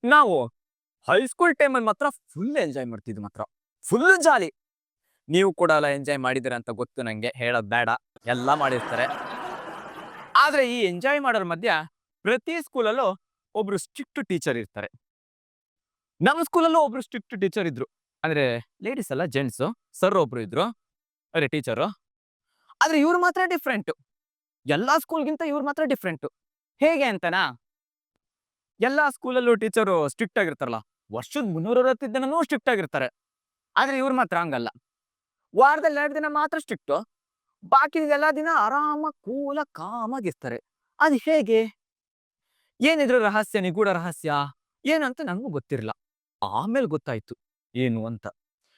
ನಾವು ಹೈಸ್ಕೂಲ್ ಟೈಮಲ್ಲಿ ಮಾತ್ರ ಫುಲ್ ಎಂಜಾಯ್ ಮಾಡ್ತಿದ್ವಿ ಮಾತ್ರ. Full jolly. ನೀವು ಕೂಡ ಎಲ್ಲ ಎಂಜಾಯ್ ಮಾಡಿದಿರ ಅಂತ ಗೊತ್ತು ನಂಗೆ, ಹೇಳೋದ್ ಬೇಡ. ಎಲ್ಲ ಮಾಡಿರ್ತಾರೆ. ಆದ್ರೆ ಈ ಎಂಜಾಯ್ ಮಾಡೋರ ಮಧ್ಯ ಪ್ರತಿ ಸ್ಕೂಲಲ್ಲೂ ಒಬ್ರು ಸ್ಟ್ರಿಕ್ಟ್ ಟೀಚರ್ ಇರ್ತಾರೆ. ನಮ್ಮ ಸ್ಕೂಲಲ್ಲೂ ಒಬ್ರು ಸ್ಟ್ರಿಕ್ಟ್ ಟೀಚರ್ ಇದ್ರು. ಅಂದ್ರೆ ಲೇಡೀಸ್ ಅಲ್ಲ, ಜೆಂಟ್ಸು. ಸರ್ ಒಬ್ರು ಇದ್ರು, ಅರೆ ಟೀಚರು. ಆದ್ರೆ ಇವ್ರು ಮಾತ್ರ ಡಿಫ್ರೆಂಟ್. ಎಲ್ಲಾ ಸ್ಕೂಲ್ಗಿಂತ ಇವ್ರು ಮಾತ್ರ ಡಿಫ್ರೆಂಟ್. ಹೇಗೆ ಅಂತನಾ, ಎಲ್ಲಾ ಸ್ಕೂಲಲ್ಲೂ ಟೀಚರು ಸ್ಟ್ರಿಕ್ಟ್ ಆಗಿರ್ತಾರಲ್ಲ, ವರ್ಷದ 360 ದಿನನೂ ಸ್ಟ್ರಿಕ್ಟ್ ಆಗಿರ್ತಾರೆ. ಆದ್ರೆ ಇವ್ರು ಮಾತ್ರ ಹಂಗಲ್ಲ. ವಾರದಲ್ಲಿ 2 ದಿನ ಮಾತ್ರ ಸ್ಟ್ರಿಕ್ಟು. ಬಾಕಿ ಎಲ್ಲಾ ದಿನ ಆರಾಮಾಗಿ ಕೂಲ ಕಾಮಾಗಿರ್ತಾರೆ. ಅದು ಹೇಗೆ? ಏನಿದ್ರು ರಹಸ್ಯ, ನಿಗೂಢ ರಹಸ್ಯ ಏನಂತ ನನಗೂ ಗೊತ್ತಿರಲಿಲ್ಲ. ಆಮೇಲೆ ಗೊತ್ತಾಯ್ತು ಏನು ಅಂತ.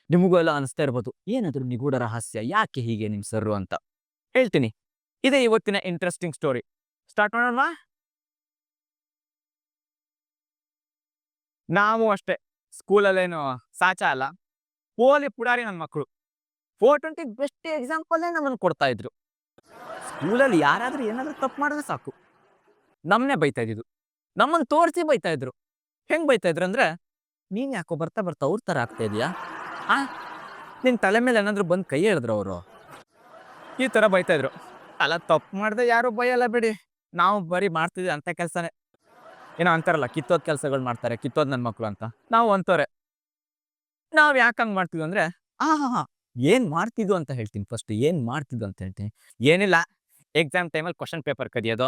ನಿಮಗೂ ಎಲ್ಲ ಅನಿಸ್ತಾ ಇರ್ಬೋದು, ಏನಾದ್ರು ನಿಗೂಢ ರಹಸ್ಯ, ಯಾಕೆ ಹೀಗೆ ನಿಮ್ ಸರ್ರು ಅಂತ. ಹೇಳ್ತೀನಿ. ಇದೇ ಇವತ್ತಿನ ಇಂಟ್ರೆಸ್ಟಿಂಗ್ ಸ್ಟೋರಿ. ಸ್ಟಾರ್ಟ್ ಮಾಡೋಣ. ನಾವು ಅಷ್ಟೇ ಸ್ಕೂಲಲ್ಲೇನು ಸಾಚಾ ಅಲ್ಲ, ಪೋಲಿ ಪುಡಾರಿ ನನ್ನ ಮಕ್ಕಳು. 420 ಬೆಸ್ಟ್ ಎಕ್ಸಾಂಪಲ್ ನಮ್ಮನ್ನು ಕೊಡ್ತಾ ಇದ್ರು. ಸ್ಕೂಲಲ್ಲಿ ಯಾರಾದ್ರೂ ಏನಾದ್ರೂ ತಪ್ಪು ಮಾಡಿದ್ರೆ ಸಾಕು, ನಮ್ಮನ್ನೇ ಬೈತಾ ಇದ್ದಿದ್ದು. ನಮ್ಮನ್ನು ತೋರಿಸಿ ಬೈತಾ ಇದ್ರು. ಹೆಂಗ್ ಬೈತಾ ಇದ್ರು ಅಂದ್ರೆ, ನೀನ್ ಯಾಕೋ ಬರ್ತಾ ಬರ್ತಾ ಅವ್ರ ತರ ಆಗ್ತಾ ಇದೀಯಾ, ಆ ನಿನ್ ತಲೆ ಮೇಲೆ ಏನಾದ್ರು ಬಂದು ಕೈ ಹೇಳಿದ್ರು ಅವರು, ಈ ತರ ಬೈತಾ ಇದ್ರು. ಅಲ್ಲ, ತಪ್ಪು ಮಾಡ್ದೆ ಯಾರು ಬೈಯಲ್ಲ ಬಿಡಿ, ನಾವು ಬರೀ ಮಾಡ್ತಿದ್ವಿ ಅಂತ ಕೆಲ್ಸನೇ. ಏನೋ ಅಂತಾರಲ್ಲ, ಕಿತ್ತೋದ್ ಕೆಲ್ಸಗಳು ಮಾಡ್ತಾರೆ, ಕಿತ್ತೋದ್ ನನ್ ಮಕ್ಳು ಅಂತ. ನಾವು ಅಂತವ್ರೆ. ನಾವ್ ಯಾಕೆ ಹಂಗ್ ಮಾಡ್ತಿದ್ವಿ ಅಂದ್ರೆ, ಹಾ ಏನ್ ಮಾಡ್ತಿದ್ವು ಅಂತ ಹೇಳ್ತೀನಿ. ಫಸ್ಟ್ ಏನ್ ಮಾಡ್ತಿದ್ವು ಅಂತ ಹೇಳ್ತೀನಿ. ಏನಿಲ್ಲ, ಎಕ್ಸಾಮ್ ಟೈಮಲ್ಲಿ ಕ್ವಶನ್ ಪೇಪರ್ ಕದಿಯೋದು.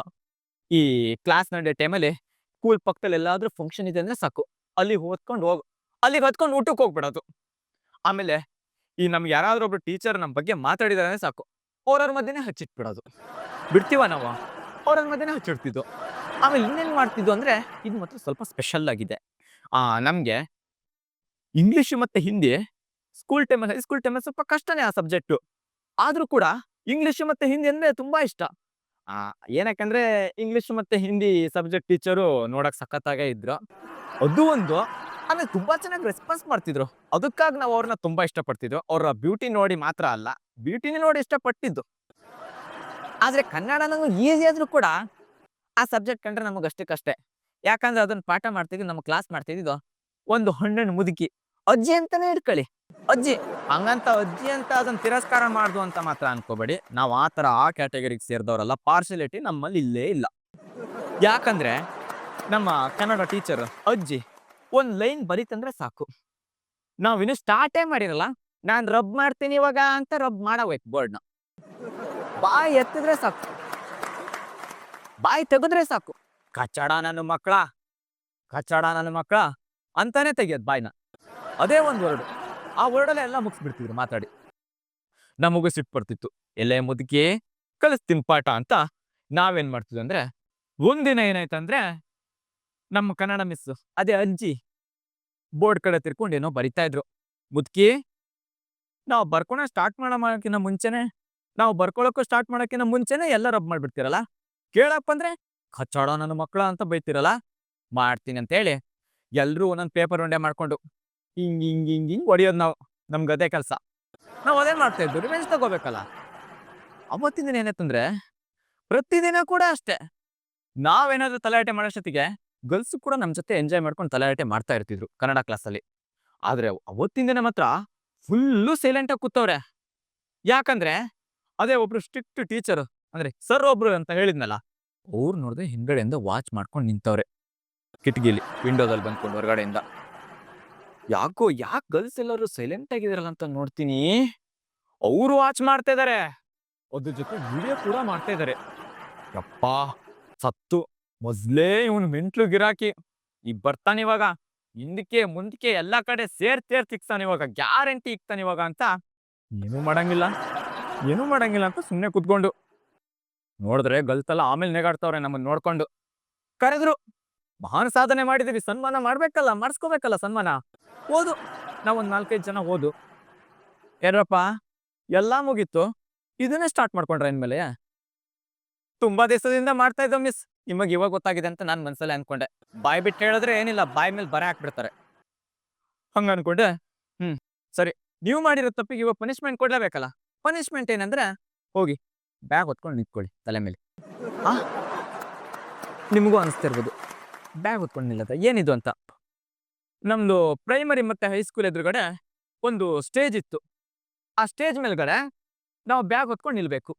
ಈ ಕ್ಲಾಸ್ ನಡೆಯೋ ಟೈಮಲ್ಲಿ ಸ್ಕೂಲ್ ಪಕ್ಕದಲ್ಲಿ ಎಲ್ಲಾದ್ರೂ ಫಂಕ್ಷನ್ ಇದೆ ಅಂದ್ರೆ ಸಾಕು, ಅಲ್ಲಿ ಅಲ್ಲಿಗೆ ಹೊತ್ಕೊಂಡು ಊಟಕ್ಕೆ ಹೋಗ್ಬಿಡೋದು. ಆಮೇಲೆ ಈ ನಮ್ಗೆ ಯಾರಾದ್ರೂ ಒಬ್ರು ಟೀಚರ್ ನಮ್ಮ ಬಗ್ಗೆ ಮಾತಾಡಿದಾರೆ ಅಂದ್ರೆ ಸಾಕು, ಅವ್ರವ್ರ ಮಧ್ಯೆನೇ ಹಚ್ಚಿಟ್ಬಿಡೋದು. ಬಿಡ್ತೀವ ನಾವು, ಅವ್ರವ್ರ ಮಧ್ಯೆನೇ ಹಚ್ಚಿಡ್ತಿದ್ವು. ಆಮೇಲೆ ಇನ್ನೇನ್ ಮಾಡ್ತಿದ್ವು ಅಂದ್ರೆ, ಇದು ಮಾತ್ರ ಸ್ವಲ್ಪ ಸ್ಪೆಷಲ್ ಆಗಿದೆ. ನಮ್ಗೆ ಇಂಗ್ಲಿಷ್ ಮತ್ತೆ ಹಿಂದಿ ಸ್ಕೂಲ್ ಟೈಮಲ್ಲಿ, ಹೈಸ್ಕೂಲ್ ಟೈಮಲ್ಲಿ ಸ್ವಲ್ಪ ಕಷ್ಟನೇ ಆ ಸಬ್ಜೆಕ್ಟು. ಆದ್ರೂ ಕೂಡ ಇಂಗ್ಲಿಷ್ ಮತ್ತೆ ಹಿಂದಿ ಅಂದ್ರೆ ತುಂಬಾ ಇಷ್ಟ. ಆ ಏನಕ್ಕಂದ್ರೆ ಇಂಗ್ಲಿಷ್ ಮತ್ತೆ ಹಿಂದಿ ಸಬ್ಜೆಕ್ಟ್ ಟೀಚರು ನೋಡಕ್ ಸಖತ್ತಾಗೇ ಇದ್ರು. ಅದು ಒಂದು. ಆಮೇಲೆ ತುಂಬಾ ಚೆನ್ನಾಗಿ ರೆಸ್ಪಾನ್ಸ್ ಮಾಡ್ತಿದ್ರು. ಅದಕ್ಕಾಗಿ ನಾವು ಅವ್ರನ್ನ ತುಂಬಾ ಇಷ್ಟಪಡ್ತಿದ್ವು. ಅವ್ರ ಬ್ಯೂಟಿ ನೋಡಿ ಮಾತ್ರ ಅಲ್ಲ, ಬ್ಯೂಟಿನೇ ನೋಡಿ ಇಷ್ಟಪಟ್ಟಿದ್ದು. ಆದ್ರೆ ಕನ್ನಡ ನಮ್ಗೆ ಈಸಿ ಆದ್ರೂ ಕೂಡ ಆ ಸಬ್ಜೆಕ್ಟ್ ಕಂಡ್ರೆ ನಮಗೆ ಅಷ್ಟಕ್ಕಷ್ಟೇ. ಯಾಕಂದ್ರೆ ಅದನ್ನ ಪಾಠ ಮಾಡ್ತಿದ್ವಿ, ನಮ್ಮ ಕ್ಲಾಸ್ ಮಾಡ್ತಿದ್ದು ಒಂದು ಹಣ್ಣಿನ ಮುದುಕಿ, ಅಜ್ಜಿ ಅಂತಾನೆ ಇಟ್ಕೊಳ್ಳಿ. ಅಜ್ಜಿ ಹಂಗಂತ ಅಜ್ಜಿ ಅಂತ ಅದನ್ನ ತಿರಸ್ಕಾರ ಮಾಡ್ದು ಅಂತ ಮಾತ್ರ ಅನ್ಕೋಬೇಡಿ. ನಾವು ಆ ಕ್ಯಾಟಗರಿಗೆ ಸೇರಿದವರಲ್ಲ. ಪಾರ್ಶಿಯಾಲಿಟಿ ನಮ್ಮಲ್ಲಿ ಇಲ್ಲೇ ಇಲ್ಲ. ಯಾಕಂದ್ರೆ ನಮ್ಮ ಕನ್ನಡ ಟೀಚರ್ ಅಜ್ಜಿ ಒಂದ್ ಲೈನ್ ಬರೀತಂದ್ರೆ ಸಾಕು, ನಾವಿನ್ನು ಸ್ಟಾರ್ಟೇ ಮಾಡಿರಲ್ಲ, ನಾನ್ ರಬ್ ಮಾಡ್ತೀನಿ ಇವಾಗ ಅಂತ ರಬ್ ಮಾಡಬೇಕು ಬೋರ್ಡ್ನ. ಬಾಯಿ ಎತ್ತಿದ್ರೆ ಸಾಕು, ಬಾಯಿ ತೆಗೆದ್ರೆ ಸಾಕು, ಕಚ್ಚಡ ನನ್ನ ಮಕ್ಕಳ, ಕಚ್ಚಡ ನನ್ನ ಮಕ್ಕಳ ಅಂತಾನೆ ತೆಗಿಯೋದು ಬಾಯ್ನ. ಅದೇ ಒಂದು ವರ್ಡ್. ಆ ವರ್ಡಲ್ಲೇ ಎಲ್ಲ ಮುಗಿಸ್ಬಿಡ್ತಿದ್ರು ಮಾತಾಡಿ. ನಮಗೂ ಸಿಟ್ಟು ಬರ್ತಿತ್ತು. ಎಲ್ಲೇ ಮುದುಕಿ, ಕಲಿಸ್ತೀನಿ ಪಾಠ ಅಂತ. ನಾವೇನ್ ಮಾಡ್ತಿದ್ವಿ ಅಂದ್ರೆ, ಒಂದಿನ ಏನಾಯ್ತಂದ್ರೆ, ನಮ್ಮ ಕನ್ನಡ ಮಿಸ್, ಅದೇ ಅಜ್ಜಿ, ಬೋರ್ಡ್ ಕಡೆ ತಿರ್ಕೊಂಡು ಏನೋ ಬರಿತಾ ಇದ್ರು. ಮುದುಕಿ, ನಾವು ಬರ್ಕೊಳಕ್ಕೂ ಸ್ಟಾರ್ಟ್ ಮಾಡೋಕ್ಕಿಂತ ಮುಂಚೆನೆ ಎಲ್ಲ ರಬ್ ಮಾಡ್ಬಿಡ್ತೀರಲ್ಲ, ಕೇಳಕ್ ಬಂದ್ರೆ ಕಚ್ಚಡ ನನ್ನ ಮಕ್ಕಳ ಅಂತ ಬೈತಿರಲ್ಲ. ಮಾಡ್ತೀನಿ ಅಂತ ಹೇಳಿ ಎಲ್ರೂ ಒಂದೊಂದು ಪೇಪರ್ ಉಂಡೆ ಮಾಡ್ಕೊಂಡು ಹಿಂಗ್ ಹೊಡಿಯೋದು. ನಮ್ಗೆ ಅದೇ ಕೆಲಸ. ನಾವು ಅದೇ ಮಾಡ್ತಾ ಇದ್ವಿ, ರಿವೆಂಜ್ ತಗೋಬೇಕಲ್ಲ. ಅವತ್ತಿನ ದಿನ ಏನಾಯ್ತಂದ್ರೆ, ಪ್ರತಿದಿನ ಕೂಡ ಅಷ್ಟೇ, ನಾವೇನಾದ್ರೂ ತಲಾಟೆ ಮಾಡೋಷ್ಟೊತ್ತಿಗೆ ಗರ್ಲ್ಸ್ ಕೂಡ ನಮ್ಮ ಜೊತೆ ಎಂಜಾಯ್ ಮಾಡ್ಕೊಂಡು ತಲಾಟೆ ಮಾಡ್ತಾ ಇರ್ತಿದ್ರು ಕನ್ನಡ ಕ್ಲಾಸಲ್ಲಿ. ಆದ್ರೆ ಅವತ್ತಿನ ದಿನ ಮಾತ್ರ ಫುಲ್ಲು ಸೈಲೆಂಟ್ ಆಗಿ ಕೂತವ್ರೆ. ಯಾಕಂದ್ರೆ ಅದೇ ಒಬ್ರು ಸ್ಟ್ರಿಕ್ಟ್ ಟೀಚರ್, ಅಂದ್ರೆ ಸರ್ ಒಬ್ರು ಅಂತ ಹೇಳಿದ್ನಲ್ಲ, ಅವ್ರು ನೋಡಿದ್ರೆ ಹಿಂದ್ಗಡೆಯಿಂದ ವಾಚ್ ಮಾಡ್ಕೊಂಡು ನಿಂತವ್ರೆ, ಕಿಟಕಿಲಿ ವಿಂಡೋದಲ್ಲಿ ಬಂದ್ಕೊಂಡು ಹೊರಗಡೆಯಿಂದ. ಯಾಕೆ ಗರ್ಲ್ಸ್ ಎಲ್ಲರೂ ಸೈಲೆಂಟ್ ಆಗಿದಾರಲ್ಲ ಅಂತ ನೋಡ್ತೀನಿ, ಅವರು ವಾಚ್ ಮಾಡ್ತಾ ಇದಾರೆ, ಅದ್ರ ಜೊತೆ ವಿಡಿಯೋ ಕೂಡ ಮಾಡ್ತಾ ಇದಾರೆ. ಯಪ್ಪ, ಸತ್ತು ಮೊದ್ಲೇ ಇವನು ಮೆಂಟ್ಲು ಗಿರಾಕಿ, ಈಗ ಬರ್ತಾನಿವಾಗ, ಹಿಂದಕ್ಕೆ ಮುಂದಕ್ಕೆ ಎಲ್ಲಾ ಕಡೆ ಸೇರ್ತಿ ಇಕ್ತಾನಿವಾಗ, ಗ್ಯಾರಂಟಿ ಇಕ್ತಾನಿವಾಗ ಅಂತ ಏನೂ ಮಾಡಂಗಿಲ್ಲ ಅಂತ ಸುಮ್ಮನೆ ಕುತ್ಕೊಂಡು ನೋಡಿದ್ರೆ ಗಲ್ತಲ್ಲ. ಆಮೇಲೆ ನೆಗಾಡ್ತವ್ರೆ ನಮ್ಮನ್ನ ನೋಡ್ಕೊಂಡು. ಕರೆದ್ರು, ಮಹಾನ್ ಸಾಧನೆ ಮಾಡಿದೀವಿ, ಸನ್ಮಾನ ಮಾಡ್ಬೇಕಲ್ಲ, ಮಾಡಿಸ್ಕೋಬೇಕಲ್ಲ ಸನ್ಮಾನ. ಹೋದು, ನಾವೊಂದ್ 4-5 ಜನ ಹೋದು, ಏನಪ್ಪ ಎಲ್ಲಾ ಮುಗೀತು, ಇದನ್ನೇ ಸ್ಟಾರ್ಟ್ ಮಾಡ್ಕೊಂಡ್ರೆ ಇನ್ಮೇಲೆ. ತುಂಬಾ ದಿವಸದಿಂದ ಮಾಡ್ತಾ ಇದ್ದೋ ಮಿಸ್, ನಿಮಗ್ ಇವಾಗ ಗೊತ್ತಾಗಿದೆ ಅಂತ ನಾನ್ ಮನ್ಸಲ್ಲೇ ಅನ್ಕೊಂಡೆ. ಬಾಯ್ ಬಿಟ್ಟು ಹೇಳಿದ್ರೆ ಏನಿಲ್ಲ, ಬಾಯ್ ಮೇಲೆ ಬರೆ ಹಾಕ್ಬಿಡ್ತಾರೆ. ಹಂಗ ಅನ್ಕೊಂಡೆ. ಸರಿ, ನೀವು ಮಾಡಿರೋ ತಪ್ಪಿಗೆ ಇವಾಗ ಪನಿಷ್ಮೆಂಟ್ ಕೊಡ್ಲೇಬೇಕಲ್ಲ. ಪನಿಷ್ಮೆಂಟ್ ಏನಂದ್ರೆ, ಹೋಗಿ ಬ್ಯಾಗ್ ಹೊತ್ಕೊಂಡು ನಿಂತ್ಕೊಳ್ಳಿ ತಲೆ ಮೇಲೆ. ನಿಮಗೂ ಅನಿಸ್ತಿರ್ಬೋದು, ಬ್ಯಾಗ್ ಹೊತ್ಕೊಂಡು ನಿಲ್ಲದ ಏನಿದು ಅಂತ. ನಮ್ದು ಪ್ರೈಮರಿ ಮತ್ತೆ ಹೈಸ್ಕೂಲ್ ಎದುರುಗಡೆ ಒಂದು ಸ್ಟೇಜ್ ಇತ್ತು. ಆ ಸ್ಟೇಜ್ ಮೇಲ್ಗಡೆ ನಾವು ಬ್ಯಾಗ್ ಹೊತ್ಕೊಂಡು ನಿಲ್ಬೇಕು.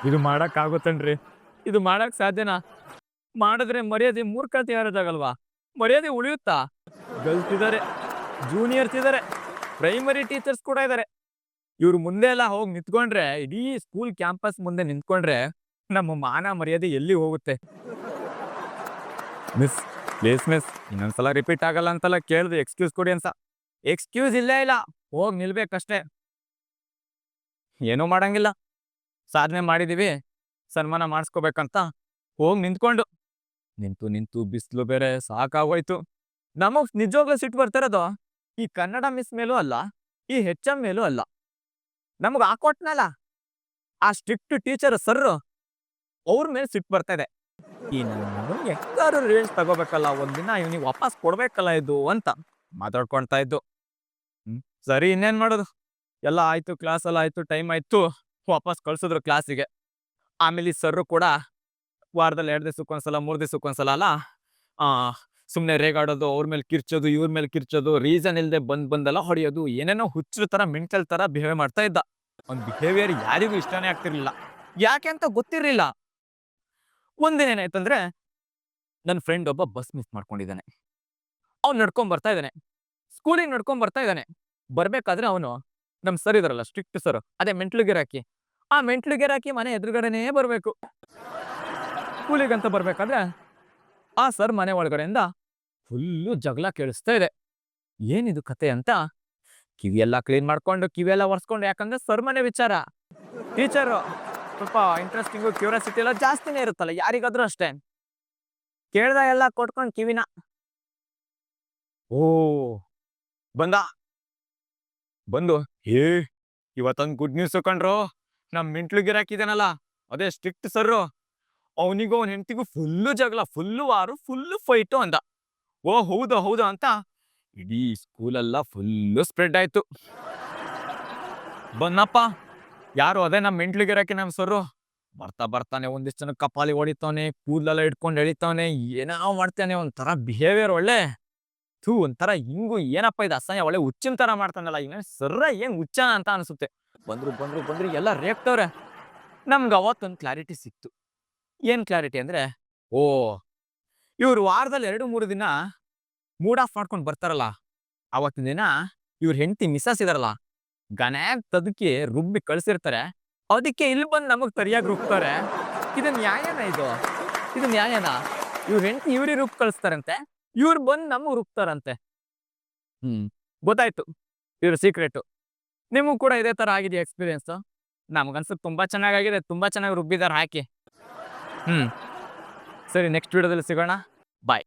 ಇದು ಮಾಡಕ್ ಆಗುತ್ತೇನ್ರಿ? ಇದು ಮಾಡಕ್ ಸಾಧ್ಯನಾ? ಮಾಡಿದ್ರೆ ಮರ್ಯಾದೆ ಮೂರ್ಖತೆ ಯಾರದಾಗಲ್ವಾ? ಮರ್ಯಾದೆ ಉಳಿಯುತ್ತಾ? ಗರ್ಲ್ಸ್ ಇದಾರೆ, ಜೂನಿಯರ್ಸ್ ಇದಾರೆ, ಪ್ರೈಮರಿ ಟೀಚರ್ಸ್ ಕೂಡ ಇದಾರೆ. ಇವ್ರು ಮುಂದೆ ಎಲ್ಲ ಹೋಗಿ ನಿಂತ್ಕೊಂಡ್ರೆ, ಇಡೀ ಸ್ಕೂಲ್ ಕ್ಯಾಂಪಸ್ ಮುಂದೆ ನಿಂತ್ಕೊಂಡ್ರೆ ನಮ್ಮ ಮಾನ ಮರ್ಯಾದೆ ಎಲ್ಲಿ ಹೋಗುತ್ತೆ? ಮಿಸ್, ಪ್ಲೀಸ್ ಮಿಸ್, ಇನ್ನೊಂದ್ಸಲ ರಿಪೀಟ್ ಆಗಲ್ಲ ಅಂತಲ್ಲ ಕೇಳಿದ್ರೆ ಎಕ್ಸ್ಕ್ಯೂಸ್ ಕೊಡಿ ಅಂತ. ಎಕ್ಸ್ಕ್ಯೂಸ್ ಇಲ್ಲೇ ಇಲ್ಲ, ಹೋಗಿ ನಿಲ್ಬೇಕಷ್ಟೇ. ಏನೂ ಮಾಡಂಗಿಲ್ಲ, ಸಾಧನೆ ಮಾಡಿದೀವಿ, ಸನ್ಮಾನ ಮಾಡಿಸ್ಕೋಬೇಕಂತ ಹೋಗಿ ನಿಂತ್ಕೊಂಡು ನಿಂತು ನಿಂತು ಬಿಸಿಲು ಬೇರೆ ಸಾಕಾಗೋಯ್ತು. ನಮಗ್ ನಿಜವಾಗ್ಲೂ ಸಿಟ್ಟು ಬರ್ತಿರೋದು ಈ ಕನ್ನಡ ಮಿಸ್ ಮೇಲೂ ಅಲ್ಲ, ಈ ಹೆಚ್ ಎಂ ಮೇಲೂ ಅಲ್ಲ. ನಮಗ್ ಹಾಕೊಟ್ನಲ್ಲ ಆ ಸ್ಟ್ರಿಕ್ಟ್ ಟೀಚರ್ ಸರ್, ಅವ್ರ ಮೇಲೆ ಸಿಟ್ಟು ಬರ್ತಾ ಇದೆ. ಈ ನನ್ನ ಮಗನ್ಗೆ ಹೆಂಗಾರು ರಿವೆಂಜ್ ತಗೋಬೇಕಲ್ಲ, ಒಂದಿನ ಇವನಿಗೆ ವಾಪಸ್ ಕೊಡ್ಬೇಕಲ್ಲ ಇದು ಅಂತ ಮಾತಾಡ್ಕೊಳ್ತಾ ಇದ್ದು. ಸರಿ, ಇನ್ನೇನ್ ಮಾಡೋದು? ಎಲ್ಲ ಆಯ್ತು, ಕ್ಲಾಸ್ ಎಲ್ಲ ಆಯ್ತು, ಟೈಮ್ ಆಯ್ತು, ವಾಪಸ್ ಕಳ್ಸಿದ್ರು ಕ್ಲಾಸಿಗೆ. ಆಮೇಲೆ ಈ ಸರ್ರು ಕೂಡ ವಾರದಲ್ಲಿ 2 ದಿವ್ಸಕ್ಕೊಂದ್ಸಲ 3 ದಿವ್ಸಕ್ಕೊಂದ್ಸಲ ಅಲ್ಲ, ಸುಮ್ಮನೆ ರೇಗಾಡೋದು, ಅವ್ರ ಮೇಲೆ ಕಿರ್ಚೋದು, ಇವ್ರ ಮೇಲೆ ಕಿರ್ಚೋದು, ರೀಸನ್ ಇಲ್ಲದೆ ಬಂದೆಲ್ಲ ಹೊಡೆಯೋದು, ಏನೇನೋ ಹುಚ್ಚರ ತರ ಮೆಂಟಲ್ ತರ ಬಿಹೇವ್ ಮಾಡ್ತಾ ಇದ್ದ. ಅವ್ನ ಬಿಹೇವಿಯರ್ ಯಾರಿಗೂ ಇಷ್ಟನೇ ಆಗ್ತಿರ್ಲಿಲ್ಲ, ಯಾಕೆ ಅಂತ ಗೊತ್ತಿರ್ಲಿಲ್ಲ. ಒಂದಿನ ಏನಾಯ್ತಂದ್ರೆ, ನನ್ನ ಫ್ರೆಂಡ್ ಒಬ್ಬ ಬಸ್ ಮಿಸ್ ಮಾಡ್ಕೊಂಡಿದ್ದಾನೆ. ಅವ್ನು ನಡ್ಕೊಂಡ್ ಬರ್ತಾ ಇದ್ದಾನೆ, ಸ್ಕೂಲಿಗೆ ನಡ್ಕೊಂಡ್ ಬರ್ತಾ ಇದ್ದಾನೆ. ಬರ್ಬೇಕಾದ್ರೆ ಅವನು ನಮ್ ಸರ್ ಇದಾರಲ್ಲ, ಸ್ಟ್ರಿಕ್ಟ್ ಸರ್, ಅದೇ ಮೆಂಟ್ಲು ಗಿರಾಕಿ, ಆ ಮೆಂಟ್ಲು ಗಿರಾಕಿ ಮನೆ ಎದುರುಗಡೆನೇ ಬರ್ಬೇಕು. ಸ್ಕೂಲಿಗಂತ ಬರ್ಬೇಕಾದ್ರೆ ಆ ಸರ್ ಮನೆ ಒಳಗಡೆಯಿಂದ ಫುಲ್ಲು ಜಗಳ ಕೇಳಿಸ್ತಾ ಇದೆ. ಏನಿದು ಕತೆ ಅಂತ ಕಿವಿಯೆಲ್ಲ ಕ್ಲೀನ್ ಮಾಡ್ಕೊಂಡು, ಕಿವಿಯೆಲ್ಲ ಒರೆಸ್ಕೊಂಡು, ಯಾಕಂದ್ರೆ ಸರ್ ಮನೆ ವಿಚಾರ. ಟೀಚರು ಸ್ವಲ್ಪ ಇಂಟ್ರೆಸ್ಟಿಂಗು, ಕ್ಯೂರಿಯಾಸಿಟಿ ಎಲ್ಲ ಜಾಸ್ತಿನೇ ಇರುತ್ತಲ್ಲ ಯಾರಿಗಾದ್ರೂ ಅಷ್ಟೇ. ಕೇಳ್ದ ಎಲ್ಲ ಕೊಟ್ಕೊಂಡು ಕಿವಿನ. ಓ, ಬಂದ ಬಂದು, ಇವತ್ತೊಂದು ಗುಡ್ ನ್ಯೂಸ್ ಕಂಡ್ರು. ನಮ್ ಮೆಂಟ್ಲು ಗಿರಾಕಿದಾನಲ್ಲ, ಅದೇ ಸ್ಟ್ರಿಕ್ಟ್ ಸರ್ರು, ಅವನಿಗೂ ಅವನ ಹೆಂಡತಿಗೂ ಫುಲ್ಲು ಜಗಳ, ಫುಲ್ಲು ವಾರು, ಫುಲ್ಲು ಫೈಟು ಅಂದ. ಓ ಹೌದಾ ಹೌದಾ ಅಂತ ಇಡೀ ಸ್ಕೂಲೆಲ್ಲ ಫುಲ್ಲು ಸ್ಪ್ರೆಡ್ ಆಯ್ತು. ಬನ್ನಪ್ಪ, ಯಾರು ಅದೇ ನಮ್ ಮೆಂಟ್ಲು ಗಿರಾಕಿ ನಮ್ ಸರ್ರು. ಬರ್ತಾನೆ ಒಂದಿಷ್ಟು ಜನ ಕಪಾಲಿ ಹೊಡಿತಾನೆ, ಕೂದಲೆಲ್ಲ ಇಟ್ಕೊಂಡು ಎಳಿತಾನೆ, ಏನೋ ಮಾಡ್ತಾನೆ, ಒಂಥರ ಬಿಹೇವಿಯರ್ ಒಳ್ಳೆ ಒಂಥರ ಹಿಂಗು, ಏನಪ್ಪ ಇದು ಅಸಹ್ಯ, ಒಳ್ಳೆ ಹುಚ್ಚಿನ ತರ ಮಾಡ್ತಾನಲ್ಲ, ಈಗ ಸರ್ರ ಏನ್ ಹುಚ್ಚ ಅಂತ ಅನ್ಸುತ್ತೆ. ಬಂದ್ರು ಎಲ್ಲ ರೇಗ್ತವ್ರೆ. ನಮ್ಗೆ ಅವತ್ತೊಂದು ಕ್ಲಾರಿಟಿ ಸಿಕ್ತು. ಏನ್ ಕ್ಲಾರಿಟಿ ಅಂದ್ರೆ, ಓ, ಇವ್ರು ವಾರದಲ್ಲಿ 2-3 ದಿನ ಮೂಡ್ ಆಫ್ ಮಾಡ್ಕೊಂಡು ಬರ್ತಾರಲ್ಲ, ಅವತ್ತಿನ ದಿನ ಇವ್ರ ಹೆಂಡತಿ ಮಿಸ್ಸಸ್ ಇದಾರಲ್ಲ, ಗನ್ಯಾಗ್ ತದಕಿ ರುಬ್ಬಿ ಕಳ್ಸಿರ್ತಾರೆ. ಅದಕ್ಕೆ ಇಲ್ಲಿ ಬಂದು ನಮಗ್ ಸರಿಯಾಗಿ ರುಬ್ತಾರೆ. ಇದು ನ್ಯಾಯನಾ? ಇದು ನ್ಯಾಯನಾ? ಇವ್ರ ಹೆಂಡತಿ ಇವ್ರಿಗೆ ರುಬ್ ಕಳಿಸ್ತಾರಂತೆ, ಇವ್ರು ಬಂದು ನಮಗ್ ರುಬ್ತಾರಂತೆ. ಗೊತ್ತಾಯ್ತು ಇವ್ರ ಸೀಕ್ರೆಟ್. ನಿಮಗೂ ಕೂಡ ಇದೇ ತರ ಆಗಿದೆಯಾ ಎಕ್ಸ್ಪೀರಿಯನ್ಸ್? ನಮ್ಗನ್ಸಕ್ ತುಂಬಾ ಚೆನ್ನಾಗಿದೆ, ತುಂಬಾ ಚೆನ್ನಾಗಿ ರುಬ್ಬಿದಾರ ಹಾಕಿ. ಸರಿ, ನೆಕ್ಸ್ಟ್ ವಿಡಿಯೋದಲ್ಲಿ ಸಿಗೋಣ. ಬಾಯ್.